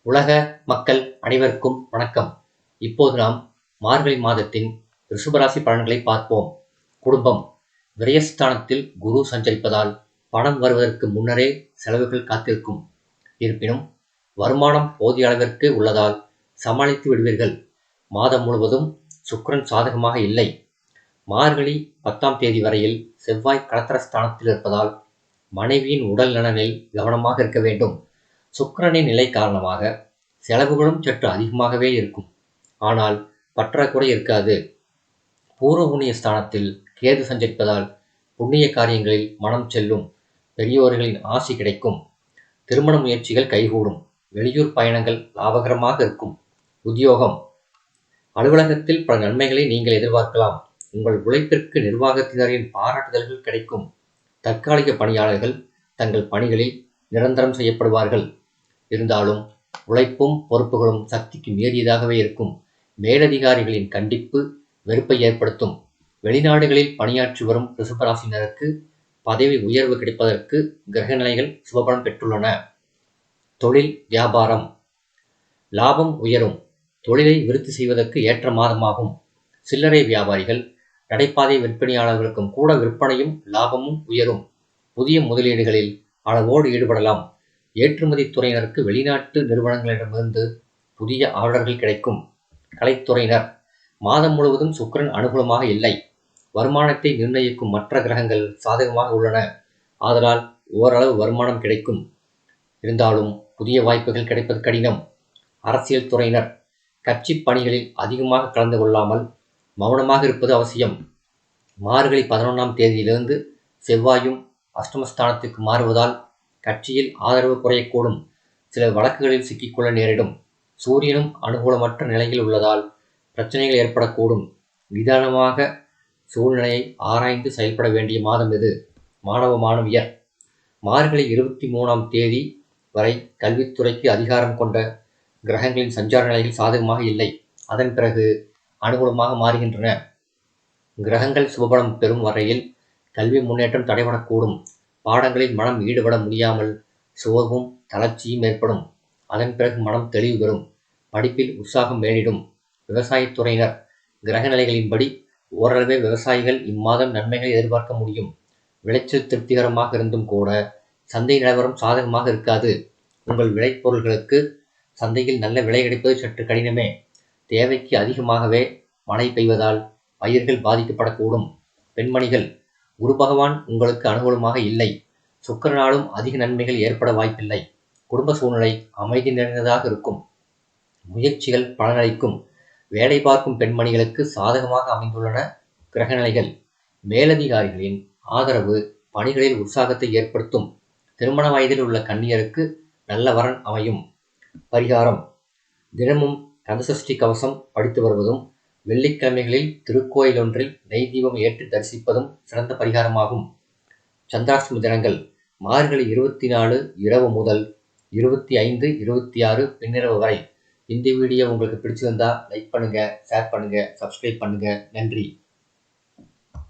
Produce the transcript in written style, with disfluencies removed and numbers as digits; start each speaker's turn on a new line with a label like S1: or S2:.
S1: உலக மக்கள் அனைவருக்கும் வணக்கம். இப்போது நாம் மார்கழி மாதத்தின் ரிஷபராசி பலன்களை பார்ப்போம். குடும்பம். விரயஸ்தானத்தில் குரு சஞ்சரிப்பதால் பணம் வருவதற்கு முன்னரே செலவுகள் காத்திருக்கும். இருப்பினும் வருமானம் போதிய அளவிற்கு உள்ளதால் சமாளித்து விடுவீர்கள். மாதம் முழுவதும் சுக்கிரன் சாதகமாக இல்லை. மார்கழி 10ஆம் தேதி வரையில் செவ்வாய் களத்திரஸ்தானத்தில் இருப்பதால் மனைவியின் உடல் நலனில் கவனமாக இருக்க வேண்டும். சுக்கிரனின் நிலை காரணமாக செலவுகளும் சற்று அதிகமாகவே இருக்கும். ஆனால் பற்றாக்குறை இருக்காது. பூர்வ புண்ணிய ஸ்தானத்தில் கேது சஞ்சரிப்பதால் புண்ணிய காரியங்களில் மனம் செல்லும். பெரியோர்களின் ஆசி கிடைக்கும். திருமண முயற்சிகள் கைகூடும். வெளியூர் பயணங்கள் லாபகரமாக இருக்கும். உத்தியோகம். அலுவலகத்தில் பல நன்மைகளை நீங்கள் எதிர்பார்க்கலாம். உங்கள் உழைப்பிற்கு நிர்வாகத்தினரின் பாராட்டுதல்கள் கிடைக்கும். தற்காலிக பணியாளர்கள் தங்கள் பணிகளில் நிரந்தரம் செய்யப்படுவார்கள். இருந்தாலும் உழைப்பும் பொறுப்புகளும் சக்திக்கு மீறியதாகவே இருக்கும். மேலதிகாரிகளின் கண்டிப்பு வெறுப்பை ஏற்படுத்தும். வெளிநாடுகளில் பணியாற்றி வரும் ரிஷபராசினருக்கு பதவி உயர்வு கிடைப்பதற்கு கிரக நிலைகள் சுபபலம் பெற்றுள்ளன. தொழில் வியாபாரம். லாபம் உயரும். தொழிலை விருத்தி செய்வதற்கு ஏற்ற மாதமாகும். சில்லறை வியாபாரிகள், நடைபாதை விற்பனையாளர்களுக்கும் கூட விற்பனையும் லாபமும் உயரும். புதிய முதலீடுகளில் அளவோடு ஈடுபடலாம். ஏற்றுமதி துறையினருக்கு வெளிநாட்டு நிறுவனங்களிடமிருந்து புதிய ஆர்டர்கள் கிடைக்கும். கலைத்துறையினர். மாதம் முழுவதும் சுக்கிரன் அனுகூலமாக இல்லை. வருமானத்தை நிர்ணயிக்கும் மற்ற கிரகங்கள் சாதகமாக உள்ளன. ஆதலால் ஓரளவு வருமானம் கிடைக்கும். இருந்தாலும் புதிய வாய்ப்புகள் கிடைப்பது கடினம். அரசியல் துறையினர். கட்சி பணிகளில் அதிகமாக கலந்து கொள்ளாமல் மௌனமாக இருப்பது அவசியம். மார்கழி 11ஆம் தேதியிலிருந்து செவ்வாயும் அஷ்டமஸ்தானத்துக்கு மாறுவதால் கட்சியில் ஆதரவு குறையக்கூடும். சில வழக்குகளில் சிக்கிக்கொள்ள நேரிடும். சூரியனும் அனுகூலமற்ற நிலையில் உள்ளதால் பிரச்சனைகள் ஏற்படக்கூடும். நிதானமாக சூழ்நிலையை ஆராய்ந்து செயல்பட வேண்டிய மாதம் இது. மாணவ மாணவியர். மார்கழி 23ஆம் தேதி வரை கல்வித்துறைக்கு அதிகாரம் கொண்ட கிரகங்களின் சஞ்சார நிலைகள் சாதகமாக இல்லை. அதன் பிறகு அனுகூலமாக மாறுகின்றன. கிரகங்கள் சுபபலம் பெறும் வரையில் கல்வி முன்னேற்றம் தடைபடக்கூடும். பாடங்களில் மனம் ஈடுபட முடியாமல் சோர்வும் தளர்ச்சியும் ஏற்படும். அதன் பிறகு மனம் தெளிவு பெறும். படிப்பில் உற்சாகம் மேலிடும். விவசாயத்துறையினர். கிரக நிலைகளின்படி ஓரளவே விவசாயிகள் இம்மாதம் நன்மைகளை எதிர்பார்க்க முடியும். விளைச்சல் திருப்திகரமாக இருந்தும் கூட சந்தை நிலவரம் சாதகமாக இருக்காது. உங்கள் விளைபொருள்களுக்கு சந்தையில் நல்ல விலை கிடைப்பது சற்று கடினமே. தேவைக்கு அதிகமாகவே மழை பெய்வதால் பயிர்கள் பாதிக்கப்படக்கூடும். பெண்மணிகள். குரு பகவான் உங்களுக்கு அனுகூலமாக இல்லை. சுக்கிரனாலும் அதிக நன்மைகள் ஏற்பட வாய்ப்பில்லை. குடும்ப சூழ்நிலை அமைதி நிறைந்ததாக இருக்கும். முயற்சிகள் பலனளிக்கும். வேலை பார்க்கும் பெண்மணிகளுக்கு சாதகமாக அமைந்துள்ளன கிரகநிலைகள். மேலதிகாரிகளின் ஆதரவு பணிகளில் உற்சாகத்தை ஏற்படுத்தும். திருமண வயதில் உள்ள கன்னியருக்கு நல்ல வரன் அமையும். பரிகாரம். தினமும் கந்தசஷ்டி கவசம் படித்து வருவதும் வெள்ளிக்கிழமைகளில் திருக்கோயில் ஒன்றில் நெய் தீபம் ஏற்றி தரிசிப்பதும் சிறந்த பரிகாரமாகும். சந்திராஷ்டம தினங்கள். மார்கழி 24 இரவு முதல் 25, 26 பின்னிரவு வரை. இந்த வீடியோ உங்களுக்கு பிடிச்சிருந்தா லைக் பண்ணுங்க, ஷேர் பண்ணுங்க, சப்ஸ்கிரைப் பண்ணுங்க. நன்றி.